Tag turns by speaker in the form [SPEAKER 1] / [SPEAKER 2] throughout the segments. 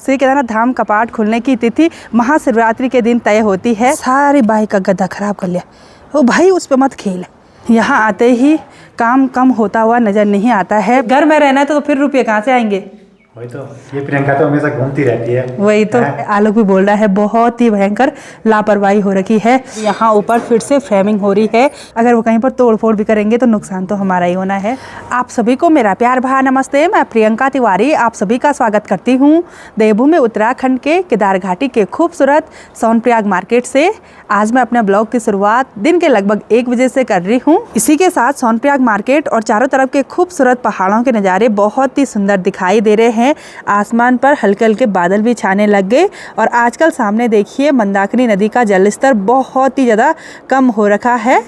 [SPEAKER 1] श्री केदारनाथ धाम कपाट खुलने की तिथि महाशिवरात्रि के दिन तय होती है। सारी बाइक का गद्दा खराब कर लिया। ओ भाई उस पर मत खेल। यहाँ आते ही काम कम होता हुआ नजर नहीं आता है। घर में रहना है तो फिर रुपये कहाँ से आएंगे?
[SPEAKER 2] वही तो, ये प्रियंका तो हमेशा घूमती रहती है।
[SPEAKER 1] वही तो आलोक भी बोल रहा है, बहुत ही भयंकर लापरवाही हो रखी है। यहाँ ऊपर फिर से फ्रेमिंग हो रही है। अगर वो कहीं पर तोड़ फोड़ भी करेंगे तो नुकसान तो हमारा ही होना है। आप सभी को मेरा प्यार भरा नमस्ते। मैं प्रियंका तिवारी आप सभी का स्वागत करती हूँ देवभूमि उत्तराखंड के केदार घाटी के खूबसूरत सोनप्रयाग मार्केट से। आज मैं अपने ब्लॉग की शुरुआत दिन के लगभग 1 बजे से कर रही हूँ। इसी के साथ सोनप्रयाग मार्केट और चारों तरफ के खूबसूरत पहाड़ों के नज़ारे बहुत ही सुंदर दिखाई दे रहे हैं। आसमान पर हल्के हल्के बादल भी छाने लग गए और आजकल सामने देखिए मंदाकिनी नदी का जलस्तर बहुत ही ज़्यादा कम हो रखा है।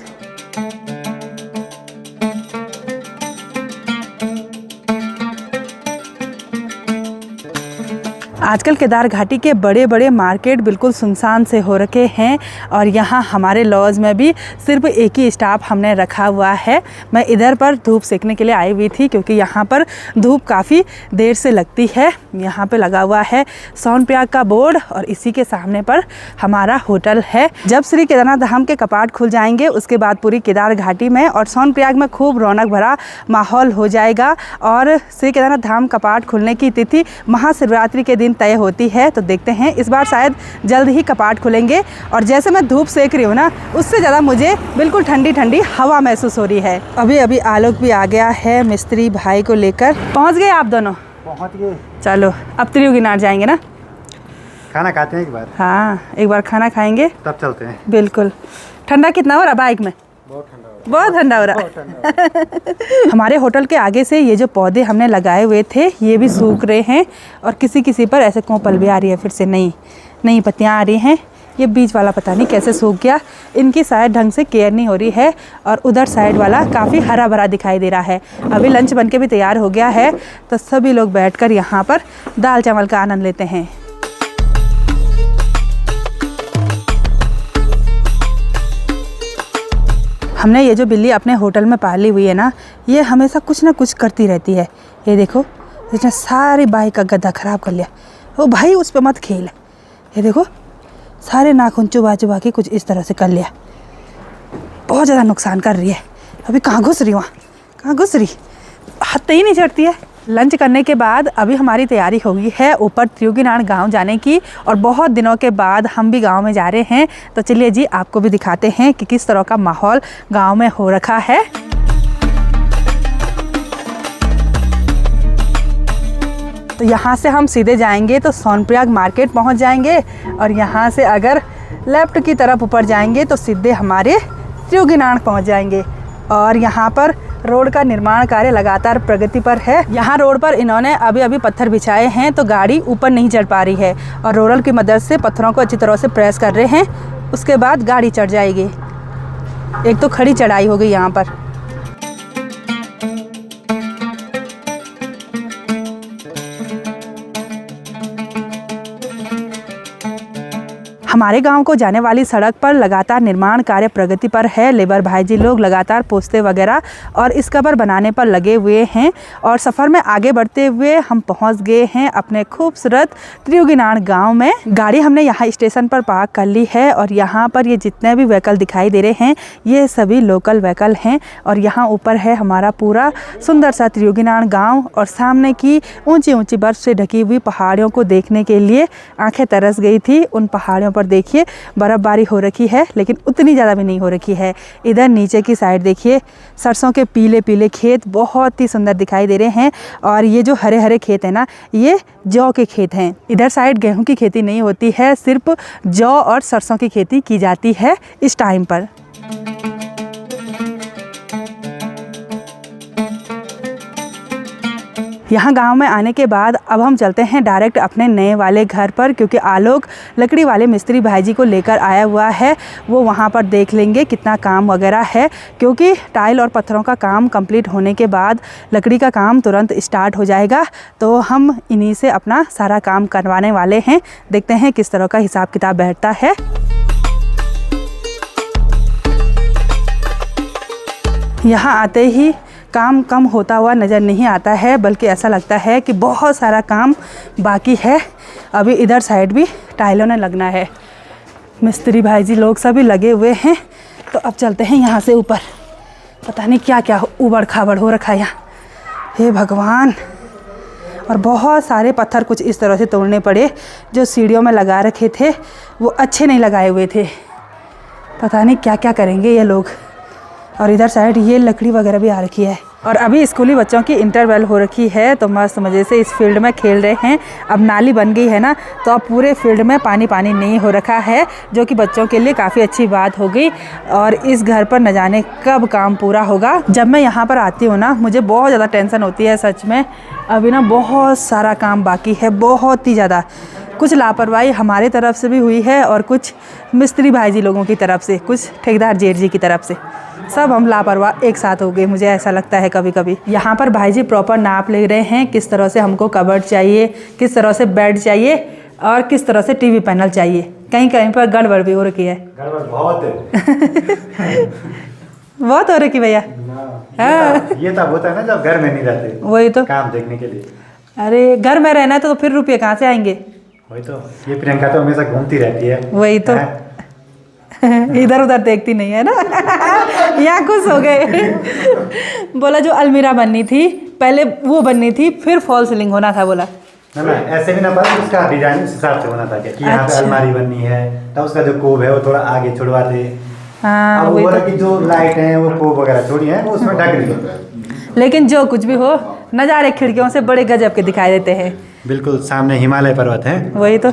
[SPEAKER 1] आजकल केदार घाटी के बड़े बड़े मार्केट बिल्कुल सुनसान से हो रखे हैं और यहाँ हमारे लॉज में भी सिर्फ एक ही स्टाफ हमने रखा हुआ है। मैं इधर पर धूप सेकने के लिए आई हुई थी क्योंकि यहाँ पर धूप काफ़ी देर से लगती है। यहाँ पे लगा हुआ है सोनप्रयाग का बोर्ड और इसी के सामने पर हमारा होटल है। जब श्री केदारनाथ धाम के कपाट खुल जाएंगे उसके बाद पूरी केदार घाटी में और सोनप्रयाग में खूब रौनक भरा माहौल हो जाएगा। और श्री केदारनाथ धाम कपाट खुलने की तिथि महाशिवरात्रि के दिन तय होती है। तो देखते हैं इस बार शायद जल्द ही कपाट खुलेंगे। और जैसे मैं धूप सेक रही हूँ ना, उससे ज़्यादा मुझे बिल्कुल ठंडी ठंडी हवा महसूस हो रही है। अभी अभी आलोक भी आ गया है मिस्त्री भाई को लेकर। पहुँच गए आप दोनों?
[SPEAKER 2] पहुँच गए।
[SPEAKER 1] चलो अब त्रियुगीनाथ जाएंगे ना।
[SPEAKER 2] खाना खाते हैं एक बार।
[SPEAKER 1] हाँ एक बार खाना खाएंगे
[SPEAKER 2] तब चलते हैं।
[SPEAKER 1] बिल्कुल। ठंडा कितना हो रहा बाइक में? बहुत ठंडा हो रहा। हमारे होटल के आगे से ये जो पौधे हमने लगाए हुए थे ये भी सूख रहे हैं और किसी किसी पर ऐसे कोपल भी आ रही है, फिर से नई पत्तियां आ रही हैं। ये बीच वाला पता नहीं कैसे सूख गया। इनकी शायद ढंग से केयर नहीं हो रही है। और उधर साइड वाला काफ़ी हरा भरा दिखाई दे रहा है। अभी लंच बनके भी तैयार हो गया है तो सभी लोग बैठकर यहाँ पर दाल चावल का आनंद लेते हैं। हमने ये जो बिल्ली अपने होटल में पाली हुई है ना, ये हमेशा कुछ ना कुछ करती रहती है। ये देखो इसने सारी बाइक का गद्दा खराब कर लिया। ओ भाई उस पर मत खेल। ये देखो सारे नाखून चुबा चुबा के कुछ इस तरह से कर लिया। बहुत ज़्यादा नुकसान कर रही है। अभी कहाँ घुस रही, वहाँ कहाँ घुस रही, हाथ ही नहीं चढ़ती है। लंच करने के बाद अभी हमारी तैयारी हो गई है ऊपर त्रियुगीनाथ गांव जाने की। और बहुत दिनों के बाद हम भी गांव में जा रहे हैं। तो चलिए जी आपको भी दिखाते हैं कि किस तरह का माहौल गांव में हो रखा है। तो यहाँ से हम सीधे जाएंगे तो सोनप्रयाग मार्केट पहुँच जाएंगे और यहाँ से अगर लेफ्ट की तरफ ऊपर जाएंगे तो सीधे हमारे त्रियुगीनाथ पहुँच जाएंगे। और यहाँ पर रोड का निर्माण कार्य लगातार प्रगति पर है। यहाँ रोड पर इन्होंने अभी अभी पत्थर बिछाए हैं तो गाड़ी ऊपर नहीं चढ़ पा रही है और रोलर की मदद से पत्थरों को अच्छी तरह से प्रेस कर रहे हैं। उसके बाद गाड़ी चढ़ जाएगी। एक तो खड़ी चढ़ाई हो गई यहाँ पर। हमारे गांव को जाने वाली सड़क पर लगातार निर्माण कार्य प्रगति पर है। लेबर भाई जी लोग लगातार पोस्ते वगैरह और इस कवर बनाने पर लगे हुए हैं। और सफ़र में आगे बढ़ते हुए हम पहुंच गए हैं अपने खूबसूरत त्रियुगीनाथ गांव में। गाड़ी हमने यहाँ स्टेशन पर पार्क कर ली है और यहाँ पर ये जितने भी व्हीकल दिखाई दे रहे हैं ये सभी लोकल व्हीकल हैं। और यहाँ ऊपर है हमारा पूरा सुंदर सा त्रियुगीनाथ गाँव। और सामने की ऊँची ऊँची बर्फ़ से ढकी हुई पहाड़ियों को देखने के लिए आँखें तरस गई थी। उन पहाड़ियों पर देखिए बर्फबारी हो रखी है लेकिन उतनी ज़्यादा भी नहीं हो रखी है। इधर नीचे की साइड देखिए सरसों के पीले पीले खेत बहुत ही सुंदर दिखाई दे रहे हैं। और ये जो हरे हरे खेत है ना, ये जौ के खेत हैं। इधर साइड गेहूं की खेती नहीं होती है, सिर्फ जौ और सरसों की खेती की जाती है इस टाइम पर। यहाँ गांव में आने के बाद अब हम चलते हैं डायरेक्ट अपने नए वाले घर पर, क्योंकि आलोक लकड़ी वाले मिस्त्री भाई जी को लेकर आया हुआ है। वो वहाँ पर देख लेंगे कितना काम वगैरह है, क्योंकि टाइल और पत्थरों का काम कंप्लीट होने के बाद लकड़ी का काम तुरंत स्टार्ट हो जाएगा। तो हम इन्हीं से अपना सारा काम करवाने वाले हैं। देखते हैं किस तरह का हिसाब किताब बैठता है। यहाँ आते ही काम कम होता हुआ नज़र नहीं आता है, बल्कि ऐसा लगता है कि बहुत सारा काम बाकी है। अभी इधर साइड भी टाइलों ने लगना है। मिस्त्री भाई जी लोग सभी लगे हुए हैं। तो अब चलते हैं यहाँ से ऊपर। पता नहीं क्या क्या उबड़ खाबड़ हो रखा है यहाँ, हे भगवान। और बहुत सारे पत्थर कुछ इस तरह से तोड़ने पड़े, जो सीढ़ियों में लगा रखे थे वो अच्छे नहीं लगाए हुए थे। पता नहीं क्या क्या करेंगे ये लोग। और इधर साइड ये लकड़ी वगैरह भी आ रखी है। और अभी स्कूली बच्चों की इंटरवल हो रखी है, तो मस्त मज़े से इस फील्ड में खेल रहे हैं। अब नाली बन गई है ना, तो अब पूरे फील्ड में पानी पानी नहीं हो रखा है, जो कि बच्चों के लिए काफ़ी अच्छी बात हो गई। और इस घर पर न जाने कब काम पूरा होगा। जब मैं यहाँ पर आती हूँ ना, मुझे बहुत ज़्यादा टेंशन होती है सच में। अभी ना बहुत सारा काम बाकी है, बहुत ही ज़्यादा। कुछ लापरवाही हमारे तरफ से भी हुई है और कुछ मिस्त्री भाई जी लोगों की तरफ से, कुछ ठेकेदार जेठ जी की तरफ से, सब हम लापरवाह एक साथ हो गए, मुझे ऐसा लगता है कभी कभी। यहाँ पर भाई जी प्रॉपर नाप ले रहे हैं, किस तरह से हमको कबर्ड चाहिए, किस तरह से बेड चाहिए और किस तरह से टीवी पैनल चाहिए। कहीं कहीं पर गड़बड़ भी हो रखी है।
[SPEAKER 2] गड़बड़ बहुत है।
[SPEAKER 1] बहुत हो रखी भैया।
[SPEAKER 2] ये तब होता है ना जब घर में नहीं रहते,
[SPEAKER 1] वही तो
[SPEAKER 2] काम देखने के लिए।
[SPEAKER 1] अरे घर में रहना है तो फिर रुपये कहाँ से आएंगे।
[SPEAKER 2] वही तो, ये प्रियंका तो हमेशा घूमती रहती है।
[SPEAKER 1] वही तो इधर उधर देखती नहीं है ना। यहाँ खुश हो गए। बोला जो अलमीरा बननी थी पहले वो बननी थी, फिर फॉल सीलिंग होना था। बोला
[SPEAKER 2] ना ऐसे भी ना, पर उसका डिजाइन उस हिसाब से होना था कि यहाँ पे
[SPEAKER 1] अच्छा।
[SPEAKER 2] अलमारी बननी है, तो उसका जो कोब है वो थोड़ा आगे छुड़वा दे।
[SPEAKER 1] हाँ
[SPEAKER 2] अब
[SPEAKER 1] वही
[SPEAKER 2] वो
[SPEAKER 1] तो।
[SPEAKER 2] की जो लाइट है वो कोब वगैरह छोड़ी है, वो उसमें ढक रही है।
[SPEAKER 1] लेकिन जो कुछ भी हो, नज़ारे खिड़कियों से बड़े गजब के दिखाई देते हैं।
[SPEAKER 2] बिल्कुल सामने हिमालय पर्वत है।
[SPEAKER 1] वही तो,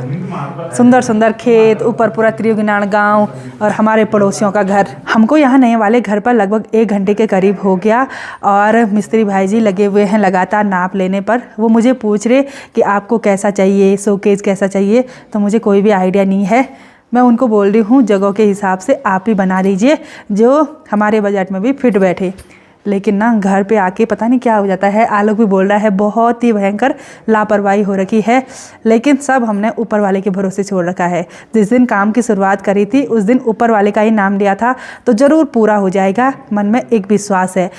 [SPEAKER 1] सुंदर सुंदर खेत, ऊपर पूरा त्रियुगनान गांव और हमारे पड़ोसियों का घर। हमको यहाँ नए वाले घर पर लगभग 1 घंटे के करीब हो गया और मिस्त्री भाई जी लगे हुए हैं लगातार नाप लेने पर। वो मुझे पूछ रहे कि आपको कैसा चाहिए, शोकेस कैसा चाहिए, तो मुझे कोई भी आइडिया नहीं है। मैं उनको बोल रही हूँ जगह के हिसाब से आप ही बना दीजिए जो हमारे बजट में भी फिट बैठे। लेकिन ना घर पे आके पता नहीं क्या हो जाता है। आलोक भी बोल रहा है बहुत ही भयंकर लापरवाही हो रखी है, लेकिन सब हमने ऊपर वाले के भरोसे छोड़ रखा है। जिस दिन काम की शुरुआत करी थी उस दिन ऊपर वाले का ही नाम लिया था, तो ज़रूर पूरा हो जाएगा, मन में एक विश्वास है।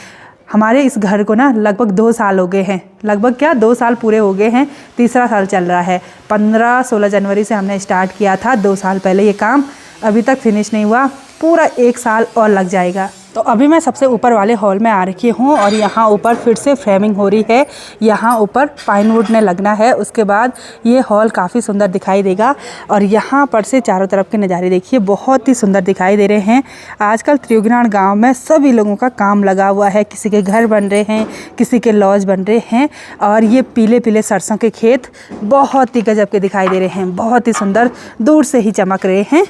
[SPEAKER 1] हमारे इस घर को ना लगभग 2 साल हो गए हैं, लगभग क्या 2 साल पूरे हो गए हैं, तीसरा साल चल रहा है। 15-16 जनवरी से हमने स्टार्ट किया था, 2 साल पहले ये काम, अभी तक फिनिश नहीं हुआ, पूरा 1 साल और लग जाएगा। तो अभी मैं सबसे ऊपर वाले हॉल में आ रखी हूँ और यहाँ ऊपर फिर से फ्रेमिंग हो रही है। यहाँ ऊपर पाइन वुड ने लगना है, उसके बाद ये हॉल काफ़ी सुंदर दिखाई देगा। और यहाँ पर से चारों तरफ के नज़ारे देखिए, बहुत ही सुंदर दिखाई दे रहे हैं। आजकल त्रियुगनान गांव में सभी लोगों का काम लगा हुआ है, किसी के घर बन रहे हैं, किसी के लॉज बन रहे हैं। और ये पीले पीले सरसों के खेत बहुत ही गजब के दिखाई दे रहे हैं, बहुत ही सुंदर, दूर से ही चमक रहे हैं।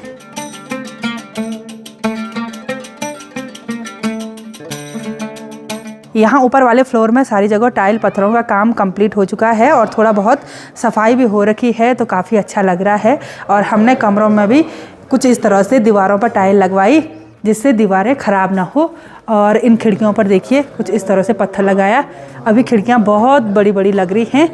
[SPEAKER 1] यहाँ ऊपर वाले फ्लोर में सारी जगह टाइल पत्थरों का काम कंप्लीट हो चुका है और थोड़ा बहुत सफाई भी हो रखी है, तो काफ़ी अच्छा लग रहा है। और हमने कमरों में भी कुछ इस तरह से दीवारों पर टाइल लगवाई जिससे दीवारें ख़राब ना हो। और इन खिड़कियों पर देखिए कुछ इस तरह से पत्थर लगाया। अभी खिड़कियाँ बहुत बड़ी बड़ी लग रही हैं।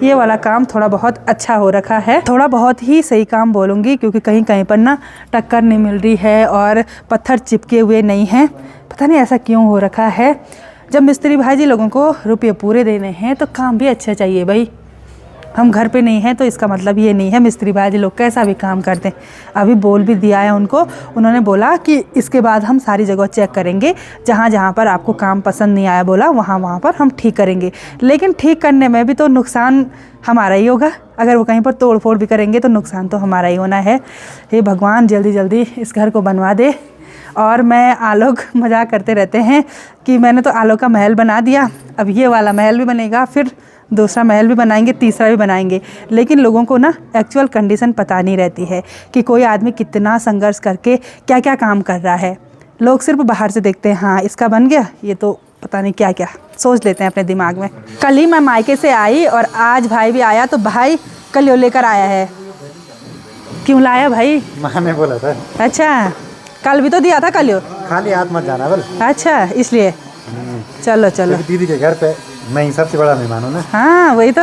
[SPEAKER 1] ये वाला काम थोड़ा बहुत अच्छा हो रखा है, थोड़ा बहुत ही सही काम बोलूँगी, क्योंकि कहीं कहीं पर ना टक्कर नहीं मिल रही है और पत्थर चिपके हुए नहीं हैं। पता नहीं ऐसा क्यों हो रखा है। जब मिस्त्री भाई जी लोगों को रुपये पूरे देने हैं तो काम भी अच्छा चाहिए भाई। हम घर पे नहीं हैं तो इसका मतलब ये नहीं है मिस्त्री भाई जी लोग कैसा भी काम करते हैं। अभी बोल भी दिया है उनको, उन्होंने बोला कि इसके बाद हम सारी जगह चेक करेंगे, जहाँ जहाँ पर आपको काम पसंद नहीं आया बोला वहाँ पर हम ठीक करेंगे। लेकिन ठीक करने में भी तो नुकसान हमारा ही होगा, अगर वो कहीं पर तोड़ फोड़ भी करेंगे तो नुकसान तो हमारा ही होना है। हे भगवान जल्दी जल्दी इस घर को बनवा दे। और मैं आलोक मजाक करते रहते हैं कि मैंने तो आलोक का महल बना दिया, अब ये वाला महल भी बनेगा, फिर दूसरा महल भी बनाएंगे, तीसरा भी बनाएंगे। लेकिन लोगों को ना एक्चुअल कंडीशन पता नहीं रहती है कि कोई आदमी कितना संघर्ष करके क्या क्या काम कर रहा है। लोग सिर्फ बाहर से देखते हैं, हाँ इसका बन गया, ये तो पता नहीं क्या क्या सोच लेते हैं अपने दिमाग में। कल ही मैं मायके से आई और आज भाई भी आया, तो भाई कलियो लेकर आया है। क्यों लाया भाई?
[SPEAKER 2] माँ ने बोला था।
[SPEAKER 1] अच्छा, कल भी तो दिया था कलियो।
[SPEAKER 2] खाली हाथ मत जाना बल।
[SPEAKER 1] अच्छा, इसलिए चलो चलो।
[SPEAKER 2] दीदी के घर पे मैं ही सबसे बड़ा मेहमान हूँ ना।
[SPEAKER 1] हाँ वही तो।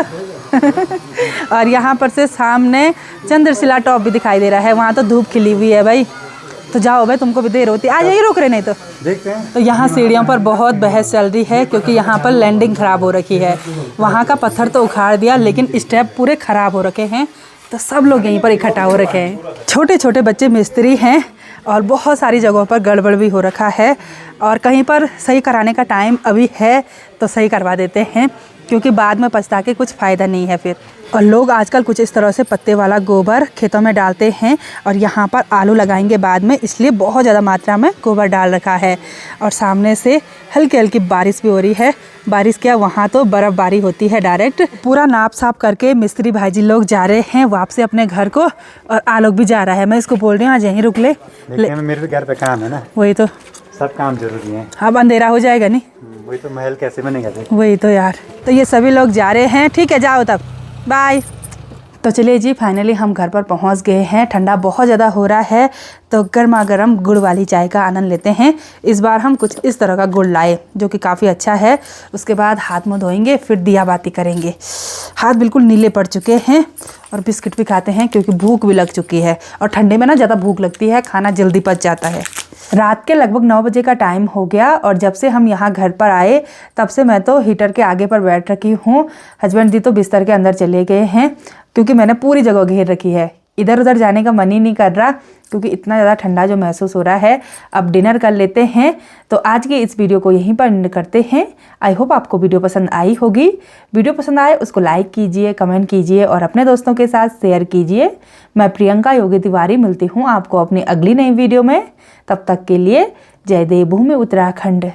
[SPEAKER 1] और यहाँ पर से सामने चंद्रशिला टॉप भी दिखाई दे रहा है, वहाँ तो धूप खिली हुई है भाई। तो जाओ भाई, तुमको भी देर होती है, आ जाइए, रुक रहे नहीं तो
[SPEAKER 2] देखते हैं।
[SPEAKER 1] तो यहाँ सीढ़ियों पर बहुत बहस चल रही है क्योंकि यहाँ पर लैंडिंग ख़राब हो रखी है। वहाँ का पत्थर तो उखाड़ दिया लेकिन स्टेप पूरे ख़राब हो रखे हैं। तो सब लोग यहीं पर इकट्ठा हो रखे हैं। छोटे छोटे बच्चे मिस्त्री हैं और बहुत सारी जगहों पर गड़बड़ भी हो रखा है और कहीं पर सही कराने का टाइम अभी है तो सही करवा देते हैं, क्योंकि बाद में पछता के कुछ फ़ायदा नहीं है फिर। और लोग आजकल कुछ इस तरह से पत्ते वाला गोबर खेतों में डालते हैं और यहाँ पर आलू लगाएंगे बाद में, इसलिए बहुत ज़्यादा मात्रा में गोबर डाल रखा है। और सामने से हल्की हल्की बारिश भी हो रही है। बारिश क्या, वहाँ तो बर्फ़बारी होती है डायरेक्ट। पूरा नाप साफ करके मिस्त्री भाईजी लोग जा रहे हैं वापसी अपने घर को और आलोक भी जा रहा है। मैं इसको बोल रही हूँ आज यहीं रुक ले।
[SPEAKER 2] मेरे तो घर पे काम है ना,
[SPEAKER 1] वही तो,
[SPEAKER 2] सब काम जरूरी है।
[SPEAKER 1] अब अंधेरा हो जाएगा नहीं,
[SPEAKER 2] वही तो महल कैसे बनेगा।
[SPEAKER 1] वही तो यार। तो ये सभी लोग जा रहे हैं, ठीक है जाओ तब, बाय। तो चलिए जी, फाइनली हम घर पर पहुंच गए हैं। ठंडा बहुत ज़्यादा हो रहा है तो गर्मा गर्म गुड़ वाली चाय का आनंद लेते हैं। इस बार हम कुछ इस तरह का गुड़ लाए जो कि काफ़ी अच्छा है। उसके बाद हाथ मुँह धोएंगे, फिर दिया बाती करेंगे। हाथ बिल्कुल नीले पड़ चुके हैं और बिस्किट भी खाते हैं क्योंकि भूख भी लग चुकी है और ठंडे में ना ज़्यादा भूख लगती है, खाना जल्दी पच जाता है। रात के लगभग 9 बजे का टाइम हो गया और जब से हम यहाँ घर पर आए तब से मैं तो हीटर के आगे पर बैठ रखी हूँ। हस्बैंड दी तो बिस्तर के अंदर चले गए हैं क्योंकि मैंने पूरी जगह घेर रखी है। इधर उधर जाने का मन ही नहीं कर रहा क्योंकि इतना ज़्यादा ठंडा जो महसूस हो रहा है। अब डिनर कर लेते हैं। तो आज की इस वीडियो को यहीं पर एंड करते हैं। आई होप आपको वीडियो पसंद आई होगी। वीडियो पसंद आए उसको लाइक कीजिए, कमेंट कीजिए और अपने दोस्तों के साथ शेयर कीजिए। मैं प्रियंका योगी तिवारी मिलती हूँ आपको अपनी अगली नई वीडियो में। तब तक के लिए जय देवभूमि उत्तराखंड।